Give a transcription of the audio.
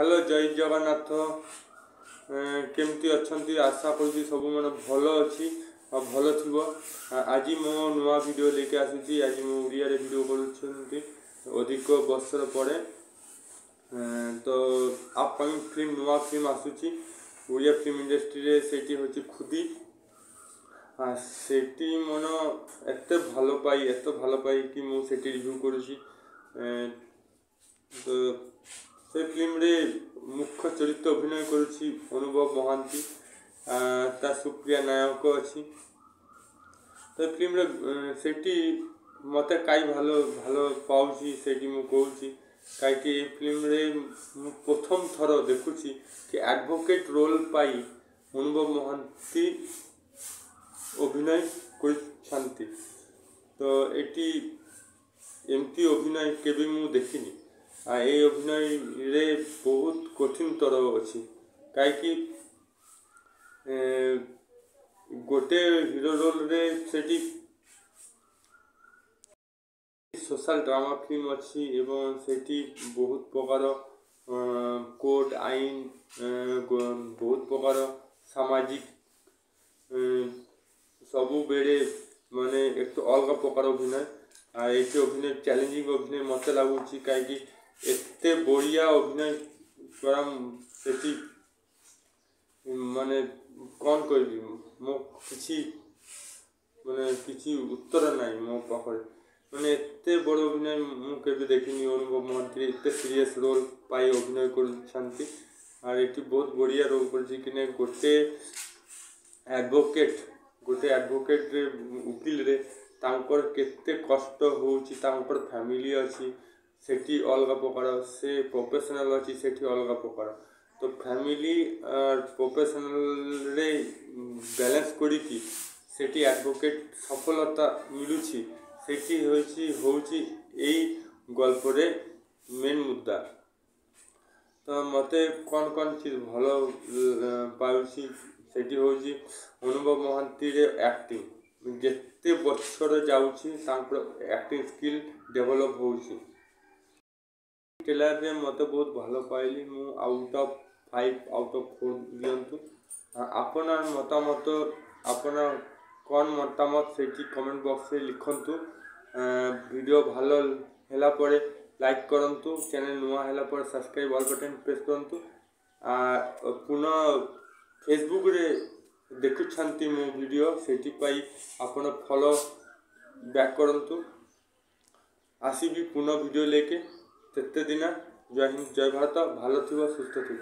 Hello जय जगन्नाथ केमती अच्छी आशा करुँच सब मैंने भल अच्छी और भल थी। आज मो नुआ वीडियो लेके आसूँ। आज मो ओडिया वीडियो कर अधिक वर्षर पड़े तो आप फिल्म नुआ फिल्म आसूँ ओडिया फिल्म इंडस्ट्री से हूँ खुदी सेठी मन एत भल पाई कि मुझे रिव्यू करुँची। तो से फिल्म रे मुख्य चरित्र अभिनय करुँची अनुभव महांती ता सुप्रिया नायक अच्छी। तो फिल्म रे सेठी मत कई भल भल पाऊँची सेठी मु कहूँ कहीं फिल्म रे प्रथम थर देखुची कि एडवोकेट रोल पाई अनुभव महांती अभिनय कर। तो एटी एमती अभिनय केबे मु देखिनी। ये अभिनय रे बहुत कठिन तर अच्छी कहीं गोटे हीरो रोल रे सेठी सोशल ड्रामा फिल्म अच्छी एवं सेठी बहुत प्रकार कोड आईन बहुत प्रकार सामाजिक सबु बेड़े माने एक तो अलग प्रकार अभिनय ये अभिनय चैलेंजिंग अभिनय मत लगुच कहीं एत बढ़िया अभिनय करा सेठी माने कौन कह मो कि माने किसी उत्तर ना मो पाखे माने एत बड़ अभिनय मुझे देखनी। अनुभव महांती एत सीरीयस रोल पाई अभिनय कर बहुत बढ़िया रोल कर गोटे एडवोकेट रे वकिल रे तांकर केते कष्ट होउची तांकर फैमिली अच्छी सेठी अलग प्रकार से प्रोफेशनल अच्छी सेठी अलग प्रकार। तो फैमिली प्रोफेशनल रे बैलेंस करी सेठी एडवोकेट सफलता मिलुची सेठी होउची एई गल्प रे मेन मुद्दा। तो मते कौन चीज भल पाउची सेठी होउची अनुभव महांती रे एक्टिंग जिते बछर जाउची तांकर एक्टिंग स्किल डेवलप होउची। ट्रेलर रे मते बहुत भल पाइली मु आउट ऑफ 5 आउट ऑफ 4 दियंतु। आपन मतामत आपन कौन मतामत सेठी कमेंट बॉक्स रे लिखंतु। वीडियो भल हैला परे लाइक करंतु चैनल नुआ हैला पर सब्सक्राइब ऑल बटन प्रेस करंतु। पुनः फेसबुक रे देखुछंती मो वीडियो सेठी पाई आपन फॉलो बैक करंतु। आसीबी पुनः वीडियो लेके तेते दिन जय हिंद जय भारत भल थी सुस्थ थी।